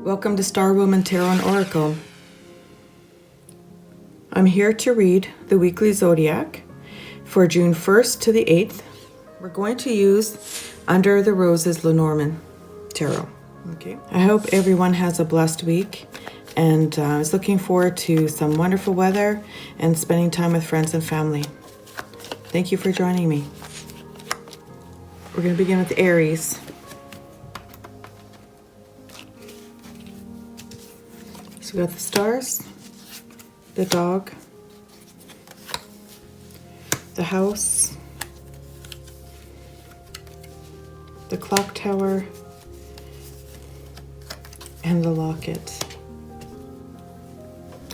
Welcome to Star Woman Tarot and Oracle. I'm here to read the weekly Zodiac for June 1st to the 8th. We're going to use Under the Roses Lenormand Tarot. Okay. I hope everyone has a blessed week, and I was looking forward to some wonderful weather and spending time with friends and family. Thank you for joining me. We're going to begin with Aries. So we got the stars, the dog, the house, the clock tower, and the locket.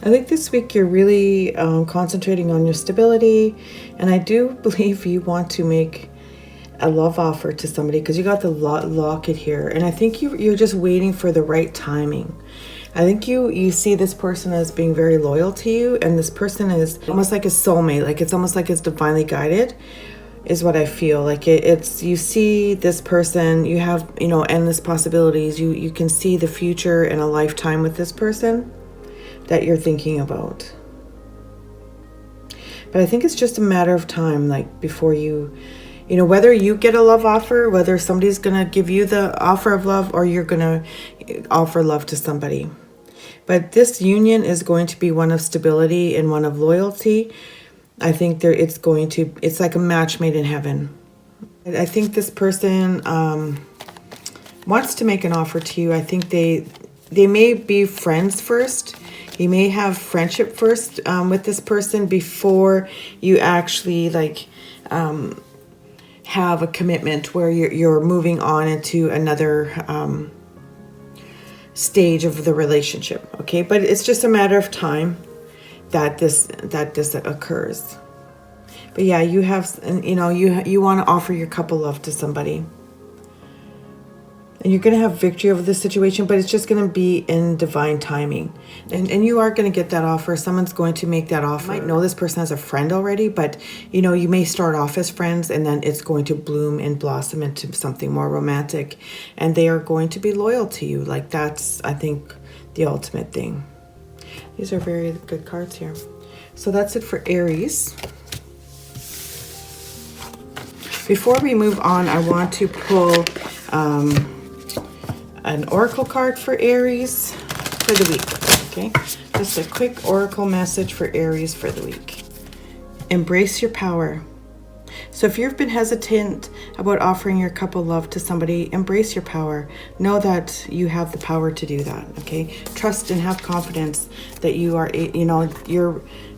I think this week you're really concentrating on your stability, and I do believe you want to make a love offer to somebody because you got the locket here, and I think you're just waiting for the right timing. I think you see this person as being very loyal to you, and this person is almost like a soulmate. Like it's almost like it's divinely guided, is what I feel. Like it's you see this person, you have endless possibilities. You can see the future and a lifetime with this person that you're thinking about. But I think it's just a matter of time, like before whether you get a love offer, whether somebody's gonna give you the offer of love, or you're gonna offer love to somebody. But this union is going to be one of stability and one of loyalty. I think it's like a match made in heaven. I think this person wants to make an offer to you. I think they may be friends first. You may have friendship first with this person before you actually have a commitment where you're moving on into another stage of the relationship. Okay, but it's just a matter of time that this occurs. But yeah, you have you want to offer your couple love to somebody, and you're going to have victory over this situation, but it's just going to be in divine timing. And you are going to get that offer. Someone's going to make that offer. You might know this person as a friend already, but you may start off as friends, and then it's going to bloom and blossom into something more romantic, and they are going to be loyal to you. Like that's, I think, the ultimate thing. These are very good cards here. So that's it for Aries. Before we move on, I want to pull an oracle card for Aries for the week. Okay, just a quick oracle message for Aries for the week. Embrace your power. So if you've been hesitant about offering your couple love to somebody, embrace your power. Know that you have the power to do that. Okay, trust and have confidence that you are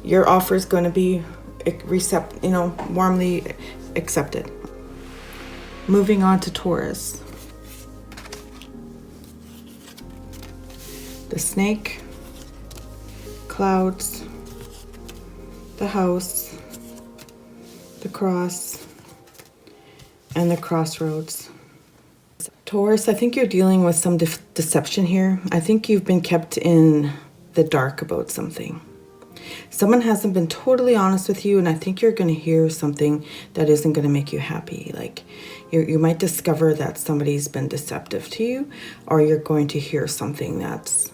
your offer is going to be warmly accepted. Moving on to Taurus. The snake, clouds, the house, the cross, and the crossroads. Taurus, I think you're dealing with some deception here. I think you've been kept in the dark about something. Someone hasn't been totally honest with you, and I think you're going to hear something that isn't going to make you happy. Like you might discover that somebody's been deceptive to you, or you're going to hear something that's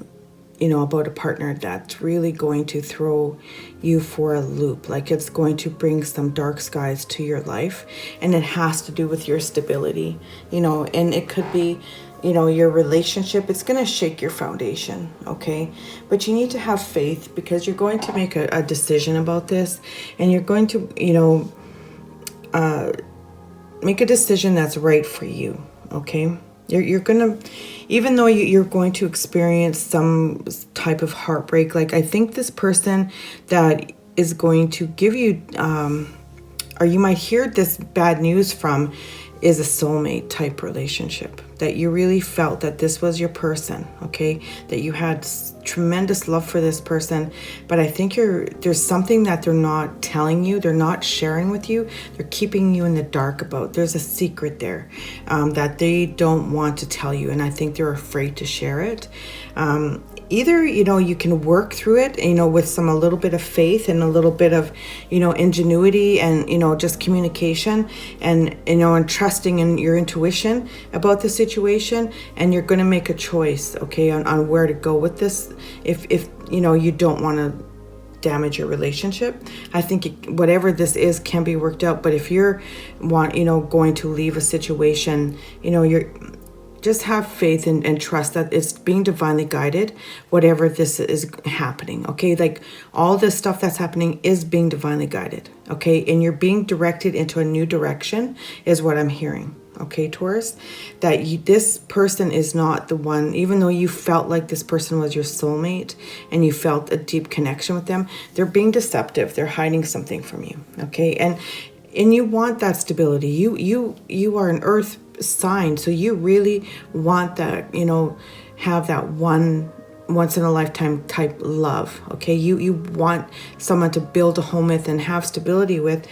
about a partner that's really going to throw you for a loop. Like it's going to bring some dark skies to your life, and it has to do with your stability, and it could be your relationship. It's going to shake your foundation. Okay, but you need to have faith, because you're going to make a decision about this, and you're going to make a decision that's right for you. Okay, you're gonna, even though you're going to experience some type of heartbreak, like I think this person that is going to give you or you might hear this bad news from is a soulmate type relationship, that you really felt that this was your person. Okay, that you had tremendous love for this person, but I think there's something that they're not telling you, they're not sharing with you, they're keeping you in the dark about. There's a secret there that they don't want to tell you, and I think they're afraid to share it. either, you know, you can work through it, you know, with a little bit of faith and a little bit of, you know, ingenuity and, you know, just communication and, you know, and trusting in your intuition about the situation. And you're going to make a choice, okay, on where to go with this. If, you know, you don't want to damage your relationship. I think whatever this is can be worked out. But if you're going to leave a situation, you know, you're just have faith and trust that it's being divinely guided, whatever this is happening. Okay, like all this stuff that's happening is being divinely guided. Okay, and you're being directed into a new direction is what I'm hearing. Okay, Taurus, that this person is not the one, even though you felt like this person was your soulmate and you felt a deep connection with them, they're being deceptive. They're hiding something from you. Okay, and you want that stability. You are an earth sign, so you really want that, you know, have that once in a lifetime type love. Okay, you want someone to build a home with and have stability with.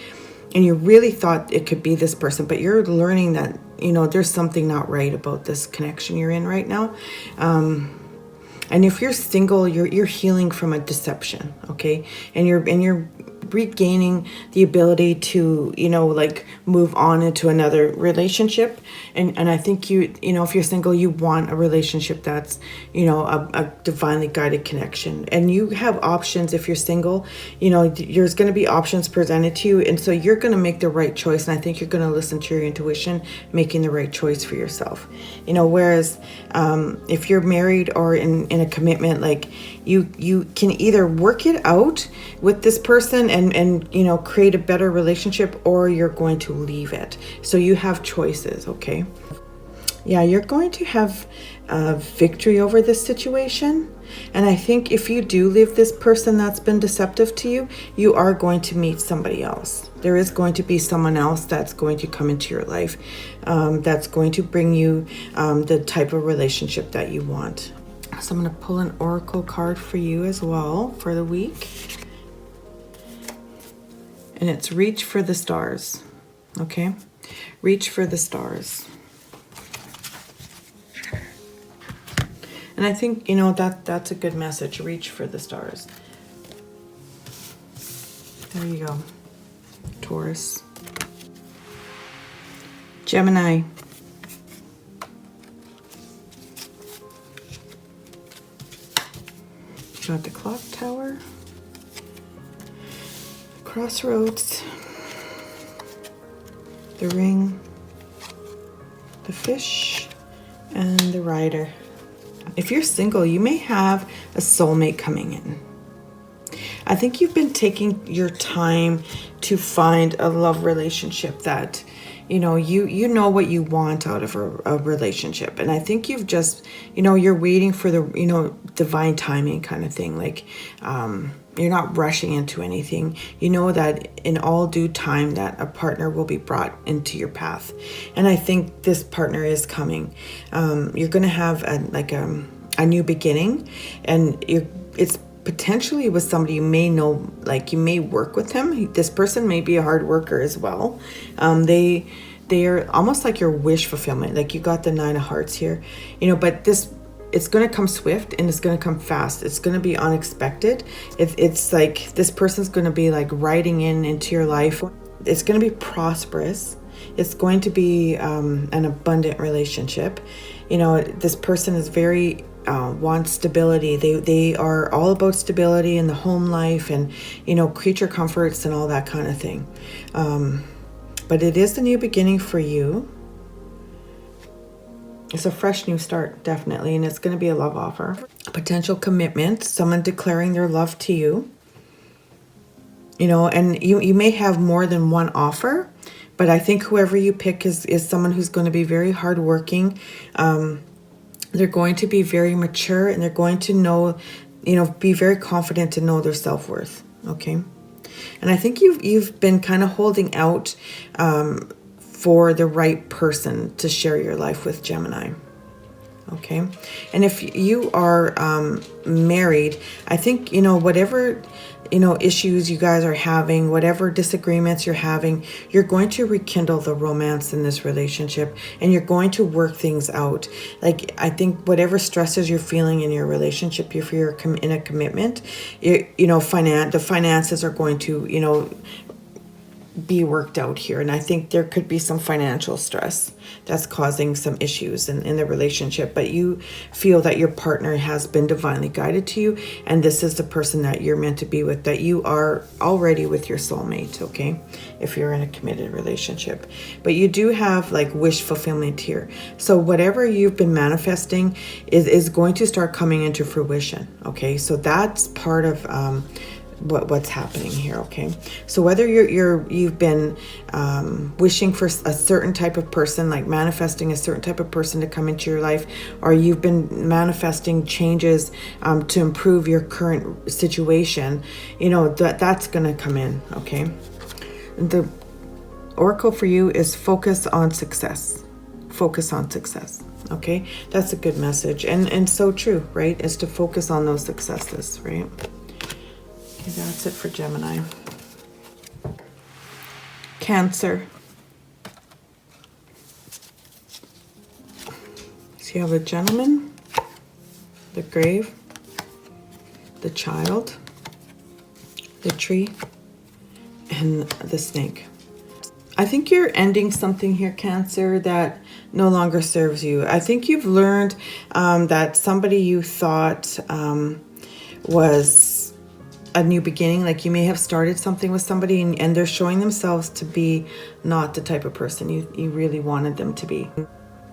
And you really thought it could be this person, but you're learning that, you know, there's something not right about this connection you're in right now. And if you're single, you're healing from a deception, okay? And you're regaining the ability to, you know, like move on into another relationship. And I think you know, if you're single, you want a relationship that's, you know, a divinely guided connection. And you have options if you're single, you know, there's going to be options presented to you. And so you're going to make the right choice. And I think you're going to listen to your intuition, making the right choice for yourself. You know, whereas if you're married or in a commitment, like you can either work it out with this person and you know, create a better relationship, or you're going to leave it. So you have choices. Okay, yeah, you're going to have victory over this situation. And I think if you do leave this person that's been deceptive to you, you are going to meet somebody else. There is going to be someone else that's going to come into your life, that's going to bring you the type of relationship that you want. So I'm going to pull an oracle card for you as well for the week. And it's reach for the stars. Okay? Reach for the stars. And I think, you know, that's a good message. Reach for the stars. There you go. Taurus. Gemini. Got the clock tower. Crossroads. The ring. The fish. And the rider. If you're single, you may have a soulmate coming in. I think you've been taking your time to find a love relationship that, you know, you know what you want out of a relationship. And I think you've just, you know, you're waiting for the, you know, divine timing kind of thing. Like, you're not rushing into anything. You know that in all due time that a partner will be brought into your path. And I think this partner is coming. You're going to have a new beginning, and it's potentially with somebody you may know, like you may work with him. This person may be a hard worker as well. They are almost like your wish fulfillment. Like you got the 9 of hearts here, you know, but it's going to come swift and it's going to come fast. It's going to be unexpected. It's like this person's going to be like riding into your life. It's going to be prosperous. It's going to be an abundant relationship. You know, this person is very wants stability. They are all about stability in the home life and, you know, creature comforts and all that kind of thing. But it is the new beginning for you. It's a fresh new start, definitely, and it's going to be a love offer. A potential commitment, someone declaring their love to you. You know, and you may have more than one offer, but I think whoever you pick is someone who's going to be very hardworking. They're going to be very mature, and they're going to know, you know, be very confident to know their self-worth. Okay, and I think you've been kind of holding out for the right person to share your life with, Gemini. okay? And if you are married, I think, you know, whatever, you know, issues you guys are having, whatever disagreements you're having, you're going to rekindle the romance in this relationship, and you're going to work things out. Like, I think whatever stresses you're feeling in your relationship, if you're in a commitment, you know, the finances are going to, you know, be worked out here. And I think there could be some financial stress that's causing some issues in the relationship, but you feel that your partner has been divinely guided to you, and this is the person that you're meant to be with, that you are already with your soulmate, okay, if you're in a committed relationship. But you do have like wish fulfillment here, so whatever you've been manifesting is going to start coming into fruition, okay? So that's part of what's happening here, okay? So whether you've been wishing for a certain type of person, like manifesting a certain type of person to come into your life, or you've been manifesting changes to improve your current situation, you know, that's going to come in, okay? The oracle for you is focus on success. Focus on success, okay? That's a good message, and so true, right? Is to focus on those successes, right? That's it for Gemini. Cancer. So you have a gentleman, the grave, the child, the tree, and the snake. I think you're ending something here, Cancer, that no longer serves you. I think you've learned that somebody you thought was a new beginning, like you may have started something with somebody and they're showing themselves to be not the type of person you really wanted them to be.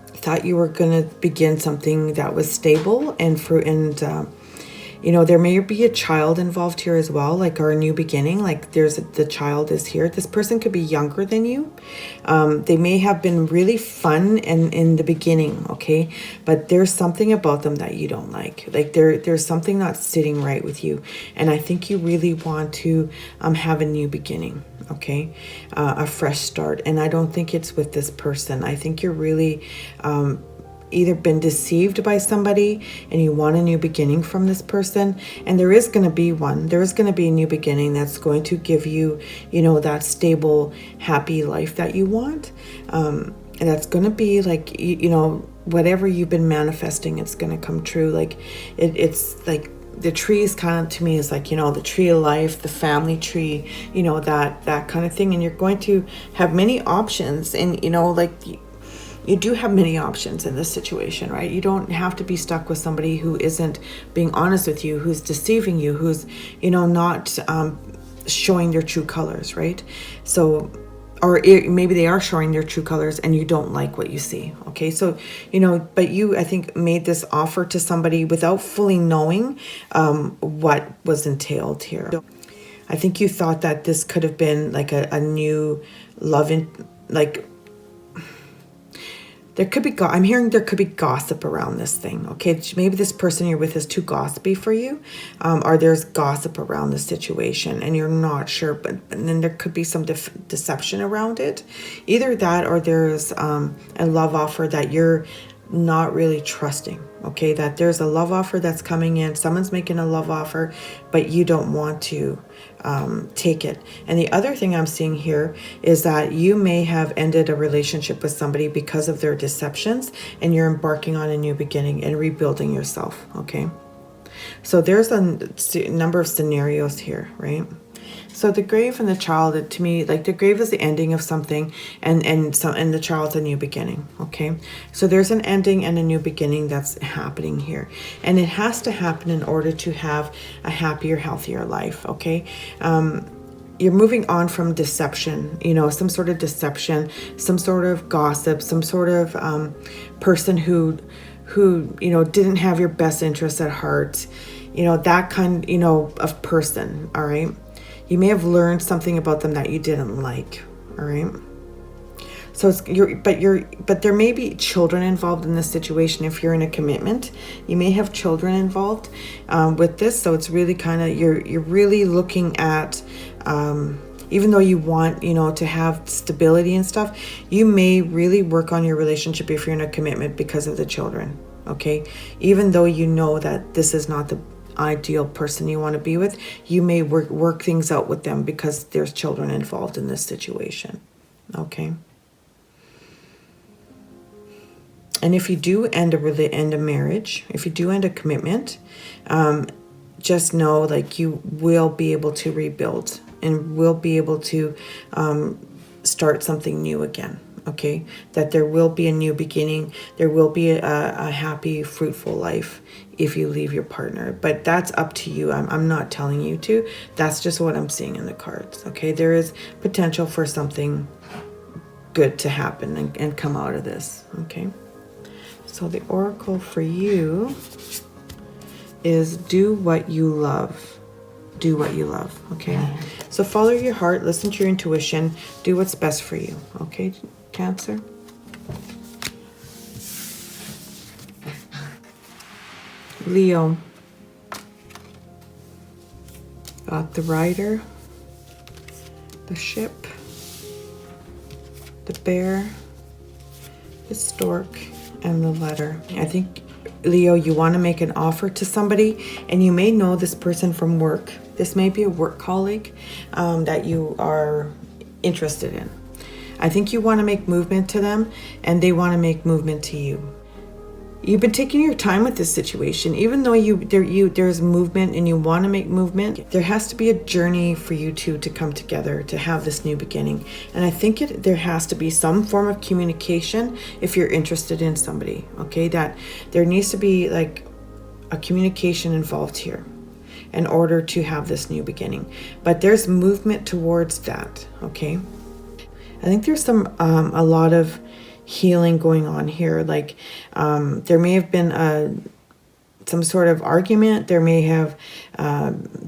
Thought you were going to begin something that was stable and you know, there may be a child involved here as well, like our new beginning, like the child is here. This person could be younger than you. They may have been really fun in the beginning, okay? But there's something about them that you don't like. Like there's something not sitting right with you. And I think you really want to have a new beginning, okay? A fresh start. And I don't think it's with this person. I think you're really either been deceived by somebody and you want a new beginning from this person, and there is going to be one. There is going to be a new beginning that's going to give you, you know, that stable, happy life that you want. And that's going to be like, you know, whatever you've been manifesting, it's going to come true. Like it's like the trees kind of to me is like, you know, the tree of life, the family tree, you know, that kind of thing. And you're going to have many options, and, you know, like you do have many options in this situation, right? You don't have to be stuck with somebody who isn't being honest with you, who's deceiving you, who's, you know, not showing their true colors, right? So, or maybe they are showing their true colors and you don't like what you see, okay? So, you know, but you, I think, made this offer to somebody without fully knowing what was entailed here. I think you thought that this could have been like a new love, like, there could be, I'm hearing there could be gossip around this thing, okay? Maybe this person you're with is too gossipy for you, or there's gossip around the situation and you're not sure, and then there could be some deception around it. Either that, or there's a love offer that you're not really trusting, okay? That there's a love offer that's coming in, someone's making a love offer, but you don't want to take it. And the other thing I'm seeing here is that you may have ended a relationship with somebody because of their deceptions, and you're embarking on a new beginning and rebuilding yourself, okay? So there's a number of scenarios here, right? So the grave and the child, to me, like the grave is the ending of something, and the child's a new beginning, okay? So there's an ending and a new beginning that's happening here. And it has to happen in order to have a happier, healthier life, okay? You're moving on from deception, you know, some sort of deception, some sort of gossip, some sort of person who, you know, didn't have your best interests at heart, you know, that kind, you know, of person, all right? You may have learned something about them that you didn't like, all right? So but there may be children involved in this situation. If you're in a commitment, you may have children involved with this. So it's really kind of, you're really looking at, even though you want, you know, to have stability and stuff, you may really work on your relationship if you're in a commitment because of the children, okay? Even though you know that this is not the ideal person you want to be with, you may work things out with them because there's children involved in this situation, okay? And if you do end a marriage, if you do end a commitment, just know like you will be able to rebuild and will be able to start something new again, okay? That there will be a new beginning. There will be a happy, fruitful life if you leave your partner. But that's up to you. I'm not telling you to. That's just what I'm seeing in the cards, okay? There is potential for something good to happen and come out of this, okay? So the oracle for you is do what you love. Do what you love, okay? So follow your heart, listen to your intuition, do what's best for you, okay, Cancer? Leo. Got the Rider, the Ship, the Bear, the Stork, and the Letter. I think, Leo, you want to make an offer to somebody, and you may know this person from work. This may be a work colleague that you are interested in. I think you want to make movement to them, and they want to make movement to you. You've been taking your time with this situation, even though there's movement and you want to make movement. There has to be a journey for you two to come together to have this new beginning. And I think there has to be some form of communication if you're interested in somebody. Okay, that there needs to be like a communication involved here in order to have this new beginning. But there's movement towards that. Okay, I think there's a lot of healing going on here. Like there may have been some sort of argument. There may have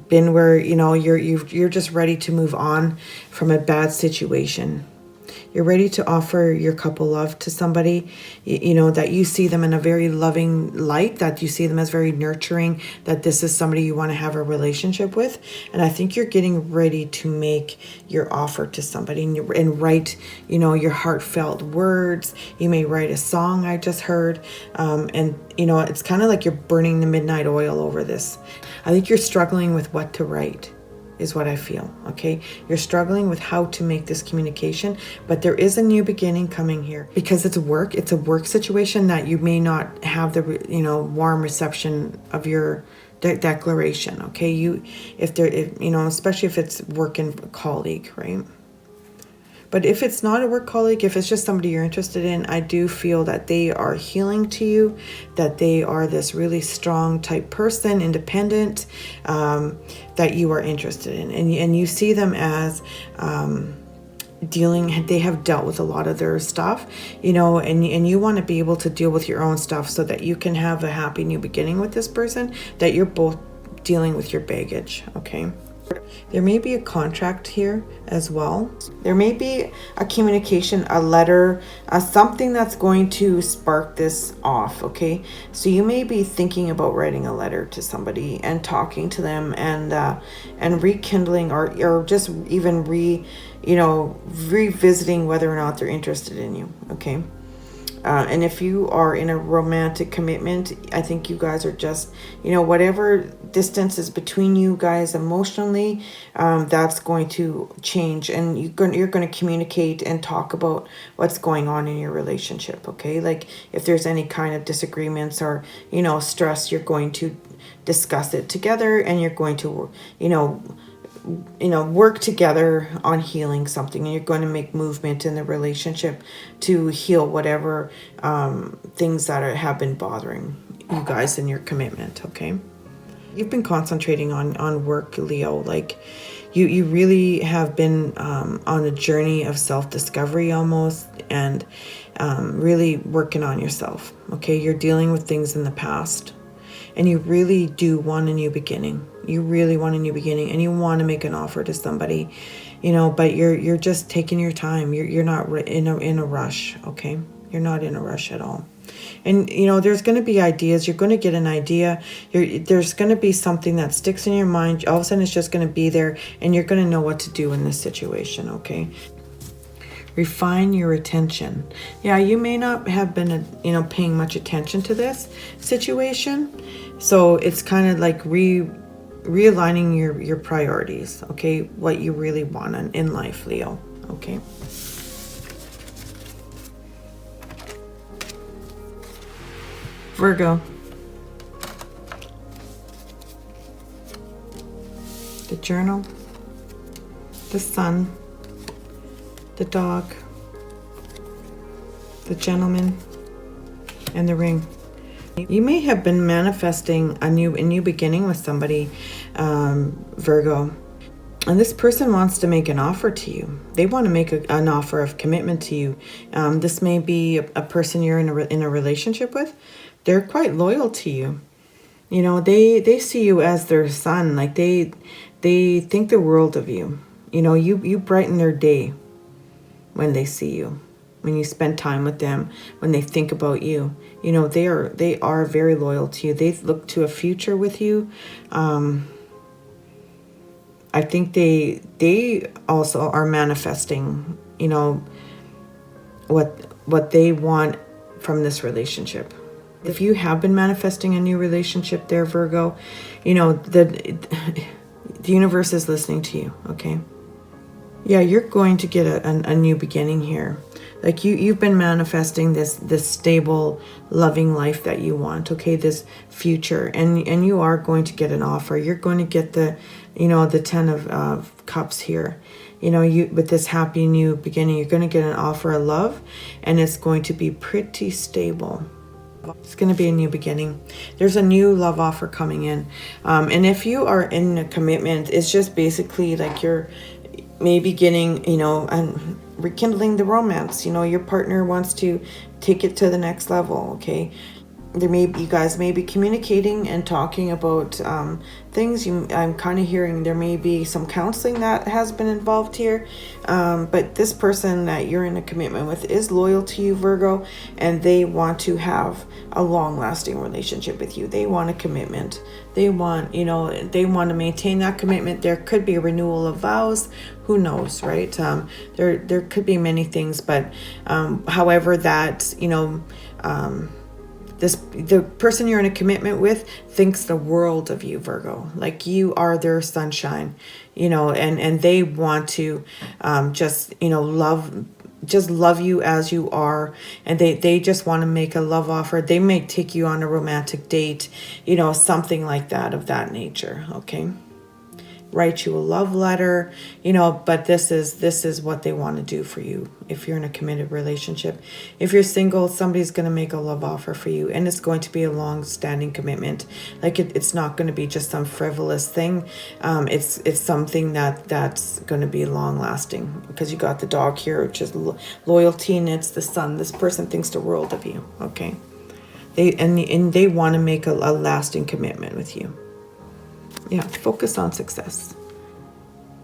been where you're just ready to move on from a bad situation. You're ready to offer your couple love to somebody, that you see them in a very loving light, that you see them as very nurturing, that this is somebody you want to have a relationship with. And I think you're getting ready to make your offer to somebody and write, your heartfelt words. You may write a song I just heard. It's kind of like you're burning the midnight oil over this. I think you're struggling with what to write. Is what I feel, okay? You're struggling with how to make this communication, but there is a new beginning coming here because it's a work situation that you may not have the, warm reception of your declaration, okay? Especially if it's working colleague, right? But if it's not a work colleague, if it's just somebody you're interested in, I do feel that they are healing to you, that they are this really strong type person, independent, that you are interested in. And you see them as they have dealt with a lot of their stuff, and you want to be able to deal with your own stuff so that you can have a happy new beginning with this person, that you're both dealing with your baggage, okay? There may be a contract here as well. There may be a communication, a letter, something that's going to spark this off, okay? So you may be thinking about writing a letter to somebody and talking to them and rekindling or just even revisiting whether or not they're interested in you, okay? And if you are in a romantic commitment, I think you guys are just, whatever distance is between you guys emotionally, that's going to change. And you're going to communicate and talk about what's going on in your relationship, okay? Like if there's any kind of disagreements or, stress, you're going to discuss it together and you're going to, work together on healing something, and you're going to make movement in the relationship to heal whatever things that have been bothering you guys in your commitment, okay? You've been concentrating on work, Leo. Like you really have been on a journey of self-discovery almost, and really working on yourself, okay? You're dealing with things in the past, and you really do want a new beginning. You really want a new beginning, and you want to make an offer to somebody, but you're just taking your time. You're not in a rush, okay? You're not in a rush at all. And, there's going to be ideas. You're going to get an idea. There's going to be something that sticks in your mind. All of a sudden, it's just going to be there, and you're going to know what to do in this situation, okay? refine your attention. Yeah, you may not have been, paying much attention to this situation. So it's kind of like realigning your priorities, okay? What you really want in life, Leo, okay? Virgo. The journal, the sun, the dog, the gentleman, and the ring. You may have been manifesting a new beginning with somebody, Virgo. And this person wants to make an offer to you. They want to make an offer of commitment to you. This may be a person you're in a relationship with. They're quite loyal to you. They see you as their son. Like they think the world of you. You brighten their day when they see you, when you spend time with them, when they think about you. They are very loyal to you. They look to a future with you. I think they also are manifesting, what they want from this relationship. If you have been manifesting a new relationship there, Virgo, the universe is listening to you, okay? Yeah, you're going to get a new beginning here. Like you've been manifesting this stable, loving life that you want, okay? This future, and you are going to get an offer. You're going to get the 10 of Cups here. With this happy new beginning, you're going to get an offer of love, and it's going to be pretty stable. It's going to be a new beginning. There's a new love offer coming in. And if you are in a commitment, it's just basically like you're maybe getting, and rekindling the romance. Your partner wants to take it to the next level, okay? You guys may be communicating and talking about things. I'm kind of hearing there may be some counseling that has been involved here. But this person that you're in a commitment with is loyal to you, Virgo, and they want to have a long-lasting relationship with you. They want a commitment. They want, they want to maintain that commitment. There could be a renewal of vows. Who knows, right? There could be many things, but however that, the person you're in a commitment with thinks the world of you, Virgo. Like you are their sunshine, and they want to love you as you are, and they just want to make a love offer. They may take you on a romantic date, something like that, of that nature, okay? Write you a love letter, but this is what they want to do for you if you're in a committed relationship. If you're single, somebody's going to make a love offer for you, and it's going to be a long-standing commitment. Like it's not going to be just some frivolous thing. It's something that's going to be long-lasting, because you got the dog here, which is loyalty, and it's the sun. This person thinks the world of you, okay? They want to make a lasting commitment with you. Yeah, focus on success.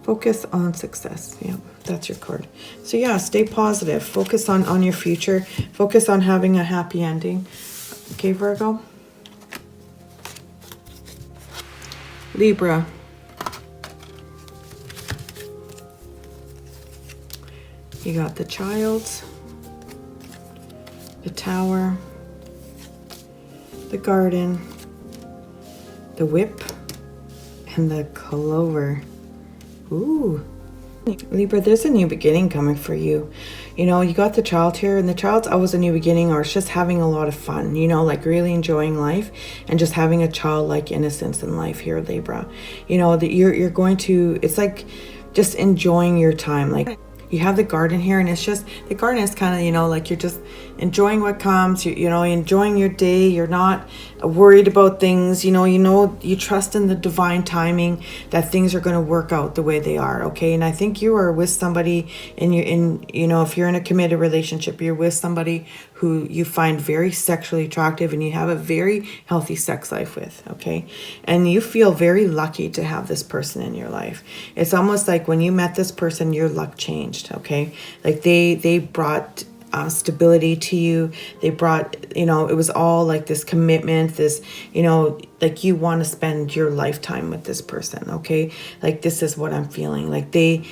Focus on success. Yeah, that's your card. So yeah, stay positive. Focus on your future. Focus on having a happy ending. Okay, Virgo? Libra. You got the Child, the Tower, the Garden, the Whip, and the Clover. Ooh. Libra, there's a new beginning coming for you. You got the Child here, and the Child's always a new beginning, or it's just having a lot of fun, like really enjoying life and just having a childlike innocence in life here, Libra. That you're going to, it's like just enjoying your time. Like you have the Garden here, and it's just, the Garden is kind of, like you're just enjoying what comes, enjoying your day. You're not worried about things, you trust in the divine timing that things are going to work out the way they are, okay? And I think you are with somebody if you're in a committed relationship, you're with somebody who you find very sexually attractive and you have a very healthy sex life with, okay? And you feel very lucky to have this person in your life. It's almost like when you met this person, your luck changed, okay? Like they brought stability to you. They brought, you know, it was all like this commitment, this, you know, like you want to spend your lifetime with this person, okay? Like, this is what I'm feeling. Like they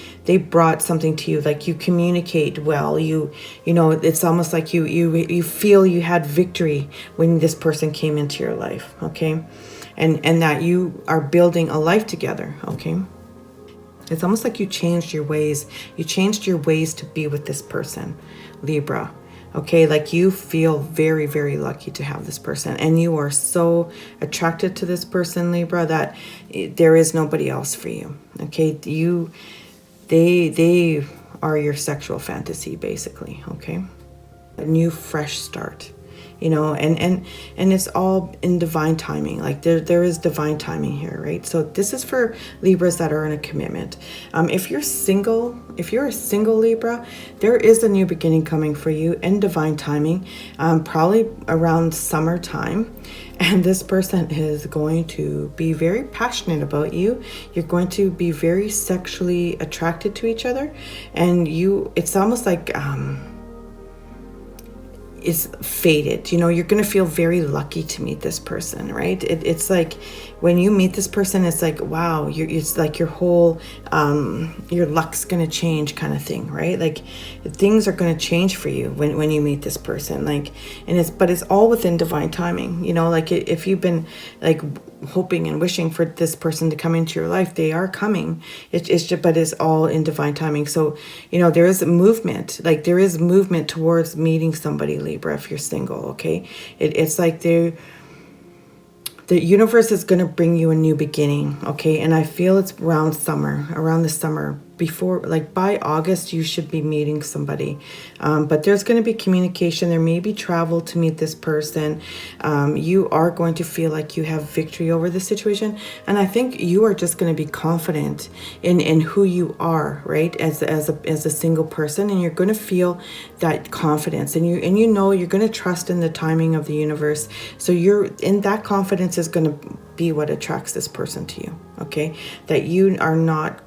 brought something to you. Like, you communicate well. You know, it's almost like you feel you had victory when this person came into your life, okay? And that you are building a life together, okay? It's almost like you changed your ways. You changed your ways to be with this person, Libra. Okay, like you feel very, very lucky to have this person. And you are so attracted to this person, Libra, that there is nobody else for you. Okay, they are your sexual fantasy, basically. Okay, a new, fresh start. You know, and it's all in divine timing. Like there is divine timing here, right? So this is for Libras that are in a commitment. If you're a single Libra, there is a new beginning coming for you in divine timing, probably around summertime. And this person is going to be very passionate about you. You're going to be very sexually attracted to each other, and it's almost like is fated. You know, you're going to feel very lucky to meet this person, right? It's like when you meet this person, it's like, wow, it's like your whole, your luck's going to change kind of thing, right? Like things are going to change for you when you meet this person. Like, but it's all within divine timing, you know, like if you've been like hoping and wishing for this person to come into your life, they are coming. It's just, but it's all in divine timing. So, you know, there is a movement, like there is movement towards meeting somebody, Libra, if you're single. Okay. It's like the universe is going to bring you a new beginning. Okay. And I feel it's around the summer, before, like by August, you should be meeting somebody. But there's going to be communication. There may be travel to meet this person. You are going to feel like you have victory over the situation. And I think you are just going to be confident in who you are, right? As a single person, and you're going to feel that confidence, and you know, you're going to trust in the timing of the universe. So that confidence is going to be what attracts this person to you. Okay. That you are not,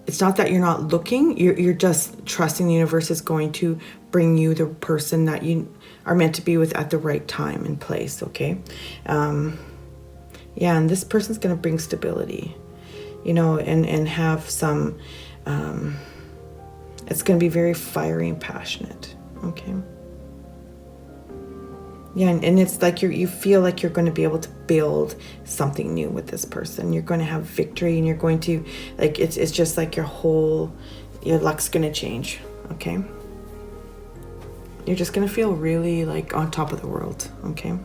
it's not that you're not looking, you're just trusting the universe is going to bring you the person that you are meant to be with at the right time and place, okay? Yeah, and this person's going to bring stability, you know, and have some, it's going to be very fiery and passionate, okay? Yeah, and it's like you feel like you're going to be able to build something new with this person. You're going to have victory, and you're going to, like, it's just like your luck's going to change, okay? You're just going to feel really like on top of the world, okay?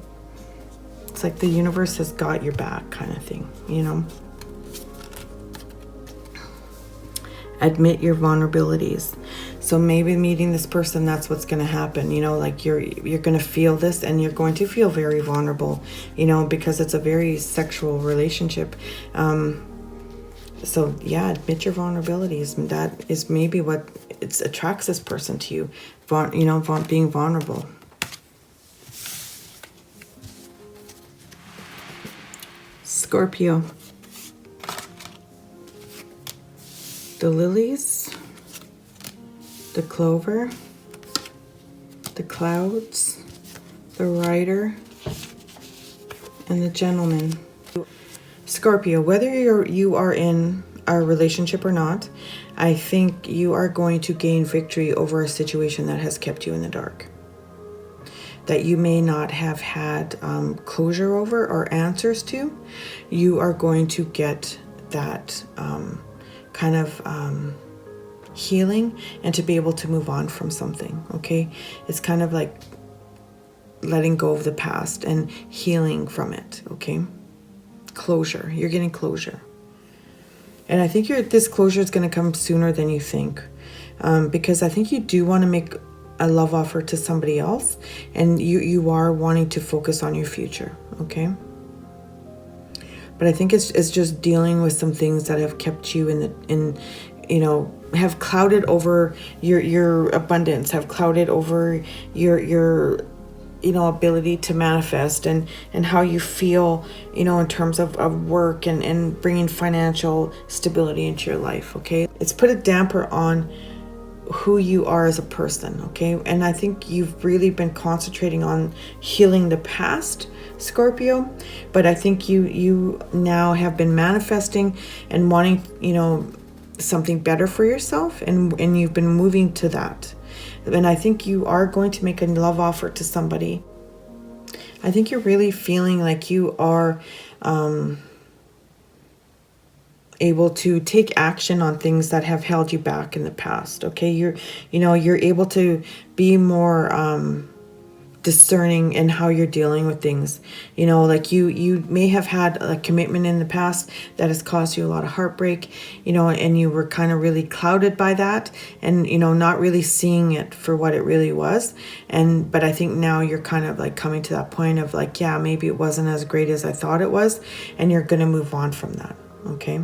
It's like the universe has got your back kind of thing, you know? Admit your vulnerabilities. So maybe meeting this person, that's what's going to happen, you know, like you're going to feel this, and you're going to feel very vulnerable, you know, because it's a very sexual relationship. So yeah, admit your vulnerabilities, and that is maybe what attracts this person to you, you know, being vulnerable. Scorpio. The lilies, the clover, the clouds, the rider, and the gentleman. Scorpio, whether you are in a relationship or not, I think you are going to gain victory over a situation that has kept you in the dark, that you may not have had closure over or answers to. You are going to get that kind of healing, and to be able to move on from something, okay? It's kind of like letting go of the past and healing from it, okay? Closure. You're getting closure. And I think this closure is going to come sooner than you think, because I think you do want to make a love offer to somebody else, and you are wanting to focus on your future, okay? But I think it's just dealing with some things that have kept you you know, have clouded over your abundance, have clouded over your you know, ability to manifest, and how you feel, you know, in terms of work and bringing financial stability into your life, okay? It's put a damper on who you are as a person, okay? And I think you've really been concentrating on healing the past, Scorpio, but I think you now have been manifesting and wanting, something better for yourself, and you've been moving to that. And I think you are going to make a love offer to somebody. I think you're really feeling like you are able to take action on things that have held you back in the past. Okay, you're able to be more discerning in how you're dealing with things. Like you may have had a commitment in the past that has caused you a lot of heartbreak, and you were kind of really clouded by that, and not really seeing it for what it really was. But I think now you're kind of like coming to that point of like, yeah, maybe it wasn't as great as I thought it was, and you're going to move on from that. Okay.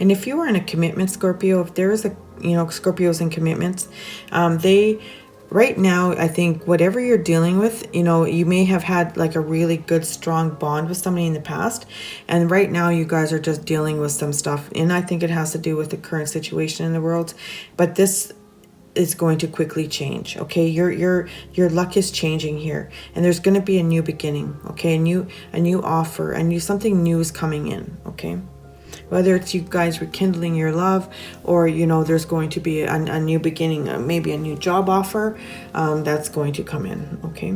And if you were in a commitment, Scorpio, if there is Scorpios in commitments, they, right now, I think whatever you're dealing with, you may have had like a really good, strong bond with somebody in the past. And right now you guys are just dealing with some stuff. And I think it has to do with the current situation in the world. But this is going to quickly change. Okay, your luck is changing here, and there's going to be a new beginning. Okay, a new offer, something new is coming in. Okay. Whether it's you guys rekindling your love, or there's going to be a new beginning, maybe a new job offer that's going to come in. Okay.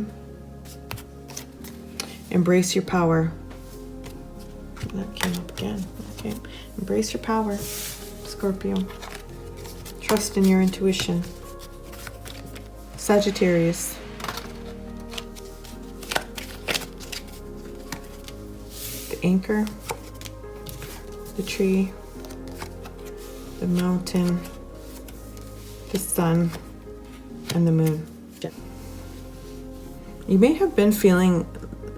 Embrace your power. That came up again. Okay. Embrace your power, Scorpio. Trust in your intuition. Sagittarius. The anchor. The tree, the mountain, the sun, and the moon. You may have been feeling,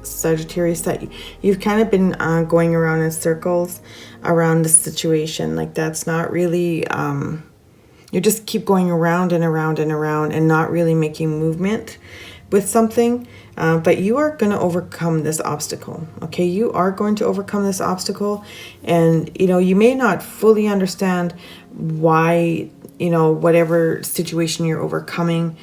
Sagittarius, that you've kind of been going around in circles around the situation. Like that's not really, you just keep going around and around and around and not really making movement with something. But you are going to overcome this obstacle. Okay, you are going to overcome this obstacle, and you may not fully understand why whatever situation you're overcoming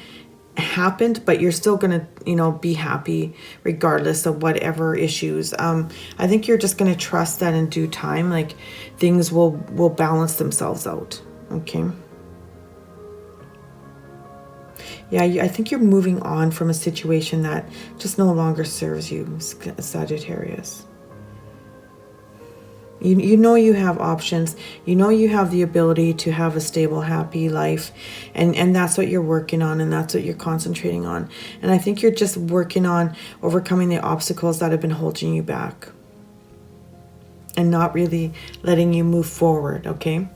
happened, but you're still going to be happy regardless of whatever issues. I think you're just going to trust that in due time, like things will balance themselves out. Okay. Yeah, I think you're moving on from a situation that just no longer serves you, Sagittarius. You have options. You have the ability to have a stable, happy life. And that's what you're working on, and that's what you're concentrating on. And I think you're just working on overcoming the obstacles that have been holding you back and not really letting you move forward, okay?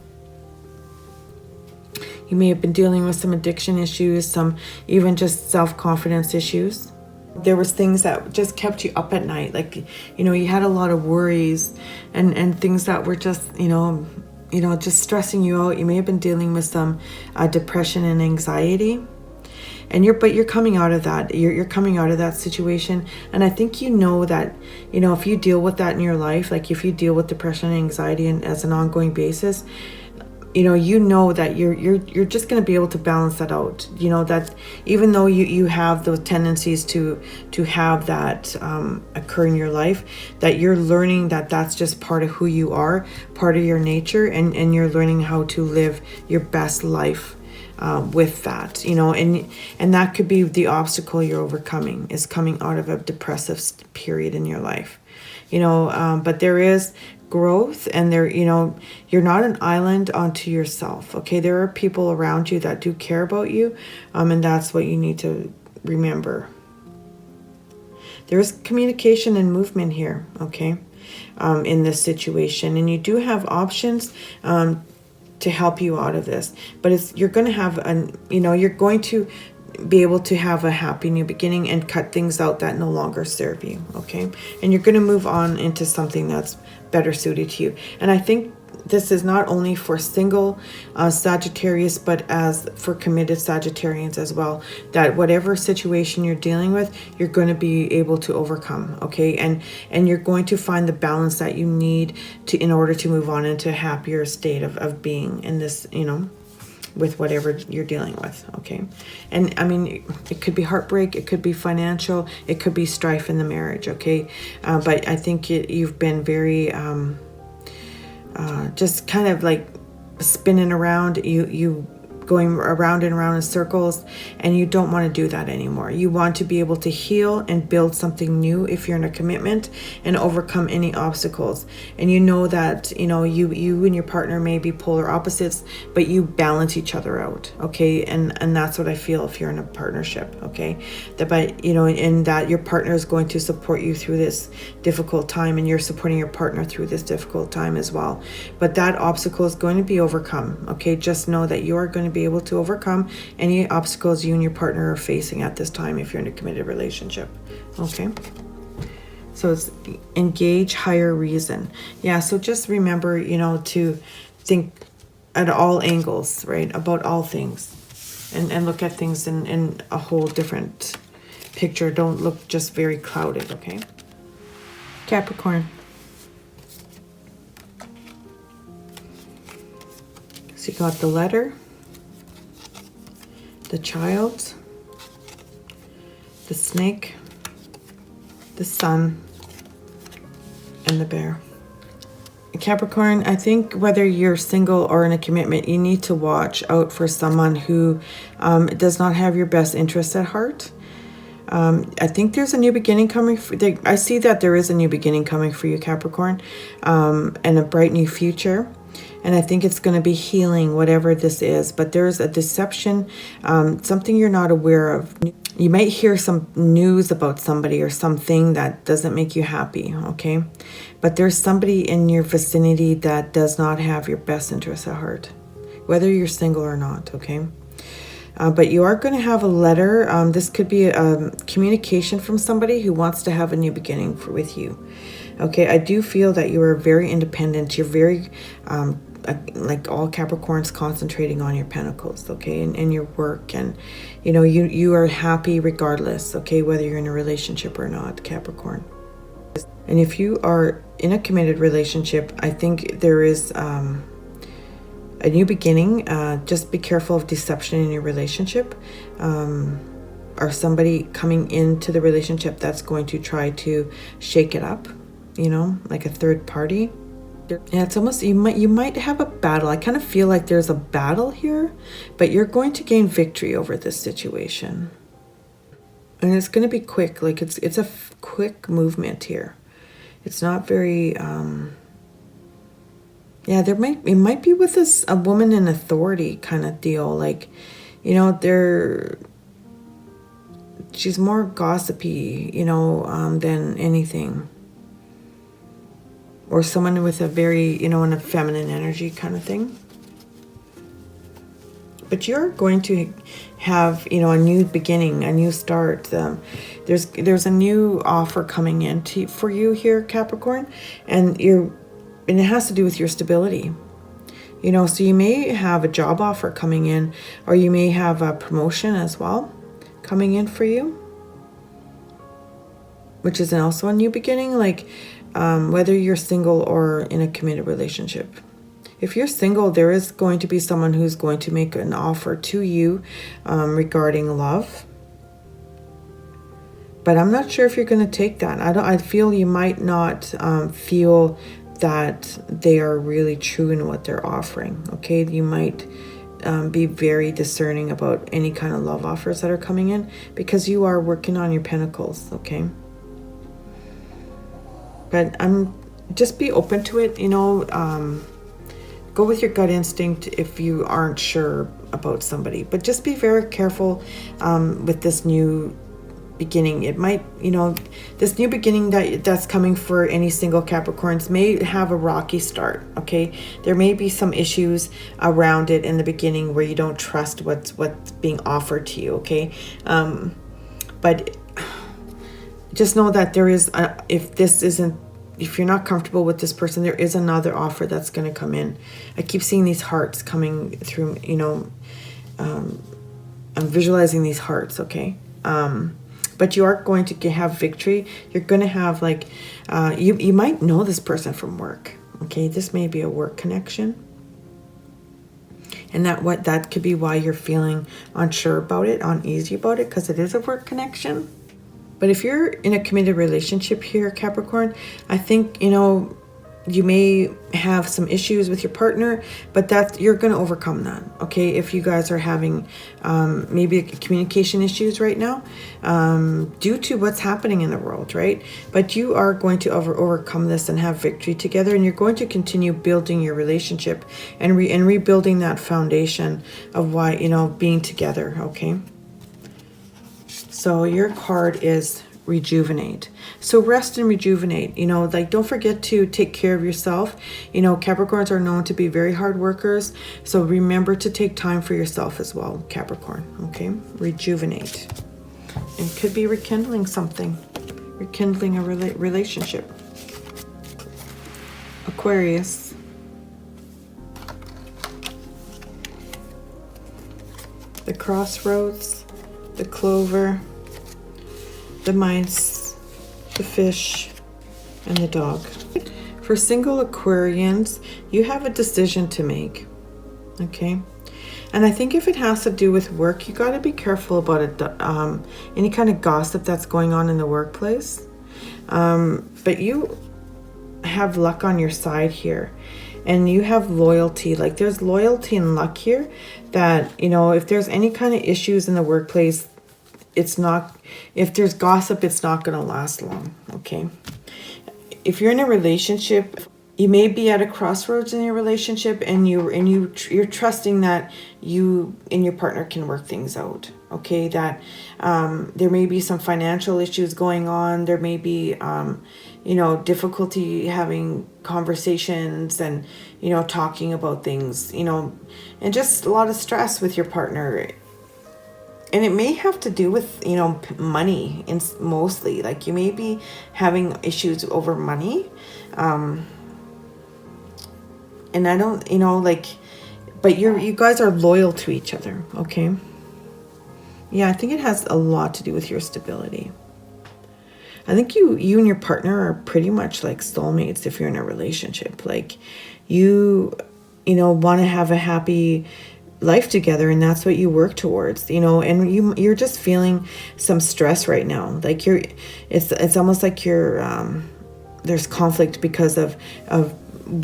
You may have been dealing with some addiction issues, some even just self-confidence issues. There was things that just kept you up at night. Like, you had a lot of worries and things that were just, just stressing you out. You may have been dealing with some depression and anxiety. But you're coming out of that. You're coming out of that situation. And I think that, if you deal with that in your life, like if you deal with depression and anxiety as an ongoing basis, that you're just going to be able to balance that out. That even though you have those tendencies to have that occur in your life, that you're learning that that's just part of who you are, part of your nature, and you're learning how to live your best life with that, and that could be the obstacle you're overcoming, is coming out of a depressive period in your life, but there is growth, and you're not an island unto yourself. Okay, there are people around you that do care about you, and that's what you need to remember. There is communication and movement here, okay, in this situation, and you do have options to help you out of this, but you're going to have you're going to be able to have a happy new beginning and cut things out that no longer serve you. Okay, and you're going to move on into something that's better suited to you. And I think this is not only for single Sagittarius, but as for committed Sagittarians as well, that whatever situation you're dealing with, you're going to be able to overcome, okay? And you're going to find the balance that you need to, in order to move on into a happier state of being in this, you know, with whatever you're dealing with, okay? And I mean, it could be heartbreak, it could be financial, it could be strife in the marriage, okay? But I think you've been very just kind of like spinning around, you going around and around in circles, and you don't want to do that anymore. You want to be able to heal and build something new if you're in a commitment, and overcome any obstacles. And you know that, you know, you and your partner may be polar opposites, but you balance each other out, okay? And that's what I feel if you're in a partnership, okay? That, but you know, in that your partner is going to support you through this difficult time, and you're supporting your partner through this difficult time as well. But that obstacle is going to be overcome, okay? Just know that you are going to be able to overcome any obstacles you and your partner are facing at this time if you're in a committed relationship, okay? So it's engage higher reason. Yeah, so just remember, you know, to think at all angles, right, about all things, and look at things in a whole different picture. Don't look just very clouded, okay? Capricorn. So you got the letter, the child, the snake, the sun, and the bear. Capricorn, I think whether you're single or in a commitment, you need to watch out for someone who does not have your best interests at heart. I think there's a new beginning coming. I see that there is a new beginning coming for you, Capricorn, and a bright new future. And I think it's going to be healing, whatever this is. But there's a deception, something you're not aware of. You might hear some news about somebody or something that doesn't make you happy, okay? But there's somebody in your vicinity that does not have your best interests at heart, whether you're single or not, okay? But you are going to have a letter. This could be a communication from somebody who wants to have a new beginning with you. Okay, I do feel that you are very independent. You're very, like all Capricorns, concentrating on your pentacles, okay, and your work. And, you know, you are happy regardless, okay, whether you're in a relationship or not, Capricorn. And if you are in a committed relationship, I think there is a new beginning. Just be careful of deception in your relationship. Or somebody coming into the relationship that's going to try to shake it up, you know, like a third party. Yeah, it's almost, you might have a battle. I kind of feel like there's a battle here, but you're going to gain victory over this situation. And it's going to be quick. Like it's a quick movement here. It's not very, yeah, it might be with a woman in authority kind of deal. Like, you know, she's more gossipy, you know, than anything. Or someone with a very, you know, in a feminine energy kind of thing. But you're going to have, you know, a new beginning, a new start. There's a new offer coming in for you here, Capricorn, and it has to do with your stability. You know, so you may have a job offer coming in, or you may have a promotion as well coming in for you, which is also a new beginning. Like, whether you're single or in a committed relationship. If you're single, there is going to be someone who's going to make an offer to you regarding love. But I'm not sure if you're going to take that. I feel you might not feel that they are really true in what they're offering. Okay, you might be very discerning about any kind of love offers that are coming in, because you are working on your pentacles. Okay. But just be open to it, you know, go with your gut instinct if you aren't sure about somebody. But just be very careful with this new beginning. It might, you know, this new beginning that's coming for any single Capricorns may have a rocky start, okay? There may be some issues around it in the beginning where you don't trust what's being offered to you, okay? But just know that there is, if this isn't if you're not comfortable with this person, there is another offer that's going to come in. I keep seeing these hearts coming through, you know, I'm visualizing these hearts, okay? But you are going to have victory. You're going to have like, you might know this person from work, okay? This may be a work connection. And that could be why you're feeling unsure about it, uneasy about it, because it is a work connection. But if you're in a committed relationship here, Capricorn, I think, you know, you may have some issues with your partner, but that you're going to overcome that, okay? If you guys are having maybe communication issues right now due to what's happening in the world, right? But you are going to overcome this and have victory together, and you're going to continue building your relationship and rebuilding that foundation of why, you know, being together, okay? So your card is rejuvenate. So rest and rejuvenate, you know, like don't forget to take care of yourself. You know, Capricorns are known to be very hard workers. So remember to take time for yourself as well, Capricorn, okay? Rejuvenate. It could be rekindling something, rekindling a relationship. Aquarius. The crossroads, the clover, the mice, the fish, and the dog. For single Aquarians, you have a decision to make, okay? And I think if it has to do with work, you got to be careful about it, any kind of gossip that's going on in the workplace. But you have luck on your side here, and you have loyalty. Like there's loyalty and luck here that, you know, if there's any kind of issues in the workplace, it's not, if there's gossip, it's not going to last long, okay? If you're in a relationship, you may be at a crossroads in your relationship, and you're trusting that you and your partner can work things out, okay? That there may be some financial issues going on. There may be, you know, difficulty having conversations and, you know, talking about things, you know, and just a lot of stress with your partner. And it may have to do with, you know, money, mostly. Like you may be having issues over money. And I don't, you know, like, but you guys are loyal to each other, okay? Yeah, I think it has a lot to do with your stability. I think you and your partner are pretty much like soulmates if you're in a relationship. Like you know, want to have a happy life together, and that's what you work towards, you know. And you're just feeling some stress right now, like it's almost like you're there's conflict because of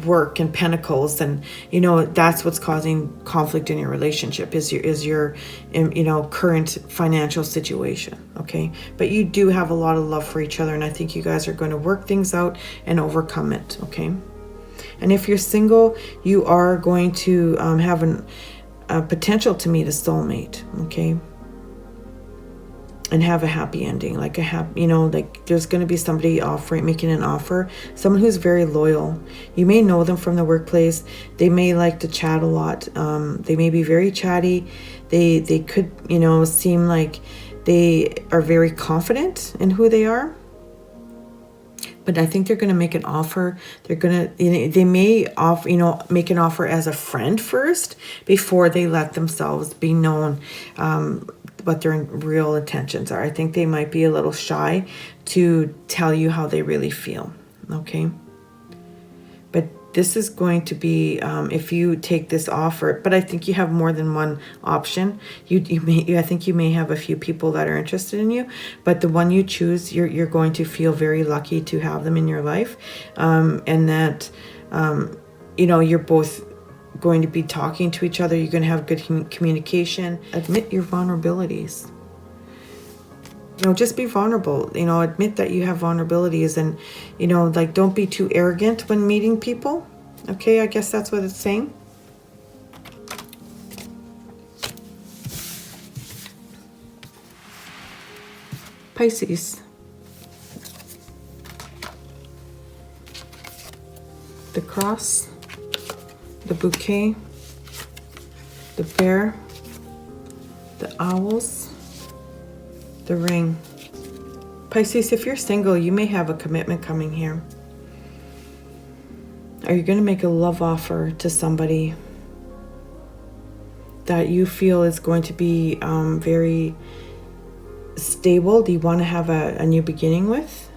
work and pentacles, and you know that's what's causing conflict in your relationship is your you know, current financial situation, okay? But you do have a lot of love for each other, and I think you guys are going to work things out and overcome it, okay? And if you're single, you are going to have a potential to meet a soulmate, okay? And have a happy ending, like you know, like there's going to be somebody making an offer, someone who's very loyal. You may know them from the workplace. They may like to chat a lot. They may be very chatty. They could, you know, seem like they are very confident in who they are. But I think they're going to make an offer. They're going to, you know, they may make an offer as a friend first before they let themselves be known what their real intentions are. I think they might be a little shy to tell you how they really feel, okay? But this is going to be, if you take this offer, but I think you have more than one option. I think you may have a few people that are interested in you, but the one you choose, you're going to feel very lucky to have them in your life, and that, you know, you're both going to be talking to each other. You're going to have good communication. Admit your vulnerabilities. You know, just be vulnerable. You know, admit that you have vulnerabilities, and, you know, like don't be too arrogant when meeting people. Okay, I guess that's what it's saying. Pisces. The cross, the bouquet, the bear, the owls, the ring. Pisces, if you're single, you may have a commitment coming here. Are you going to make a love offer to somebody that you feel is going to be very stable? Do you want to have a new beginning with?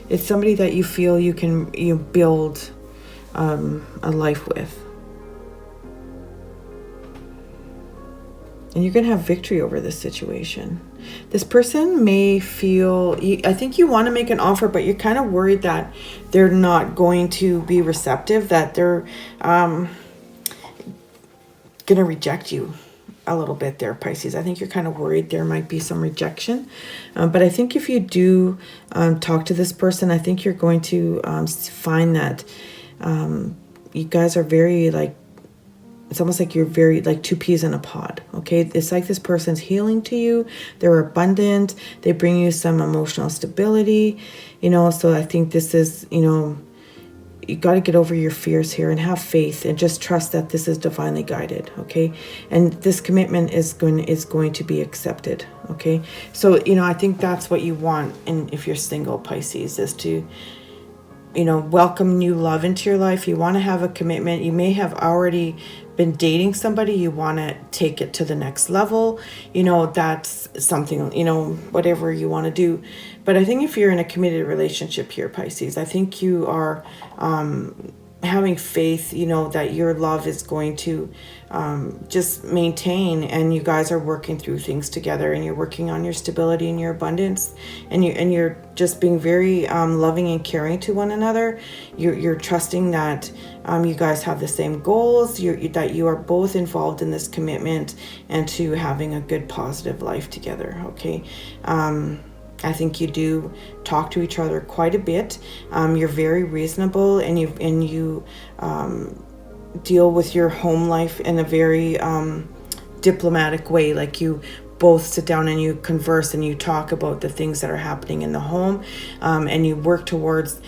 It's somebody that you feel you can build a life with. And you're going to have victory over this situation. This person may feel, I think you want to make an offer, but you're kind of worried that they're not going to be receptive, that they're going to reject you a little bit there, Pisces. I think you're kind of worried there might be some rejection. But I think if you do talk to this person, I think you're going to find that you guys are very it's almost like you're very like two peas in a pod, okay? It's like this person's healing to you. They're abundant. They bring you some emotional stability, so I think this is, you got to get over your fears here and have faith and just trust that this is divinely guided, okay? And this commitment is going to be accepted, okay? So, I think that's what you want, and if you're single, Pisces, is to welcome new love into your life. You want to have a commitment. You may have already been dating somebody. You want to take it to the next level. That's something, whatever you want to do. But I think if you're in a committed relationship here, Pisces, I think you are having faith, that your love is going to just maintain, and you guys are working through things together, and you're working on your stability and your abundance, and you're just being very loving and caring to one another. You're trusting that you guys have the same goals, that you are both involved in this commitment and to having a good positive life together, okay? I think you do talk to each other quite a bit. You're very reasonable, and you deal with your home life in a very diplomatic way. Like, you both sit down and you converse and you talk about the things that are happening in the home, and you work towards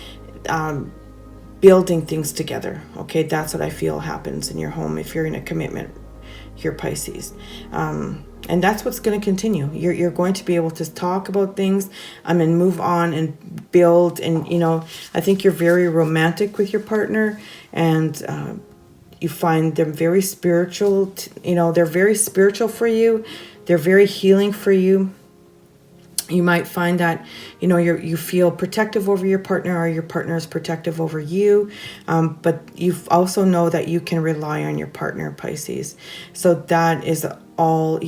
building things together. Okay, that's what I feel happens in your home if you're in a commitment here, Pisces. And that's what's going to continue. You're going to be able to talk about things and move on and build. And, I think you're very romantic with your partner, and you find them very spiritual. They're very spiritual for you. They're very healing for you. You might find that, you feel protective over your partner, or your partner is protective over you. But you also know that you can rely on your partner, Pisces. So that is all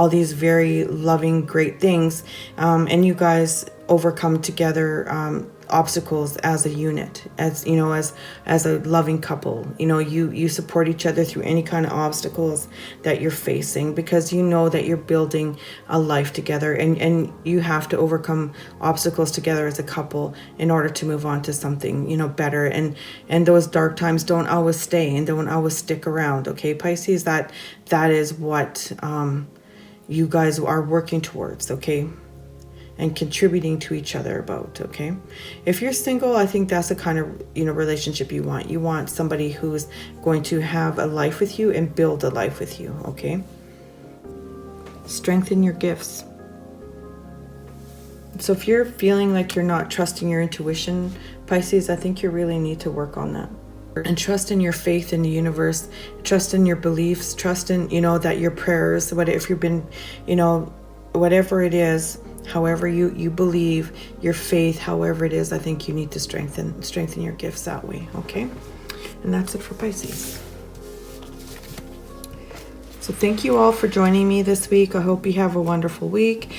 these very loving, great things. And you guys overcome together obstacles as a unit, as a loving couple. You support each other through any kind of obstacles that you're facing, because that you're building a life together, and you have to overcome obstacles together as a couple in order to move on to something better. And those dark times don't always stay and don't always stick around, okay, Pisces? That is what you guys are working towards, okay, and contributing to each other about, okay? If you're single, I think that's the kind of relationship you want. You want somebody who's going to have a life with you and build a life with you, okay? Strengthen your gifts. So if you're feeling like you're not trusting your intuition, Pisces, I think you really need to work on that. And trust in your faith in the universe. Trust in your beliefs. Trust in, that your prayers, if you've been, whatever it is, however you believe, your faith, however it is, I think you need to strengthen your gifts that way, okay? And that's it for Pisces. So thank you all for joining me this week. I hope you have a wonderful week.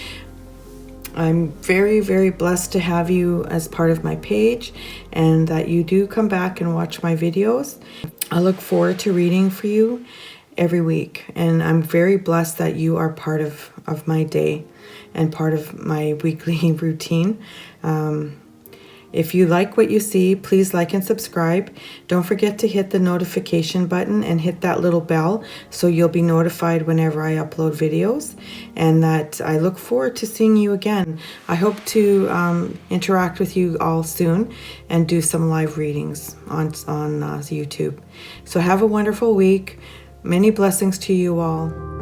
I'm very, very blessed to have you as part of my page, and that you do come back and watch my videos. I look forward to reading for you every week, and I'm very blessed that you are part of my day and part of my weekly routine. If you like what you see, please like and subscribe. Don't forget to hit the notification button and hit that little bell so you'll be notified whenever I upload videos. And that I look forward to seeing you again. I hope to interact with you all soon and do some live readings on YouTube. So have a wonderful week. Many blessings to you all.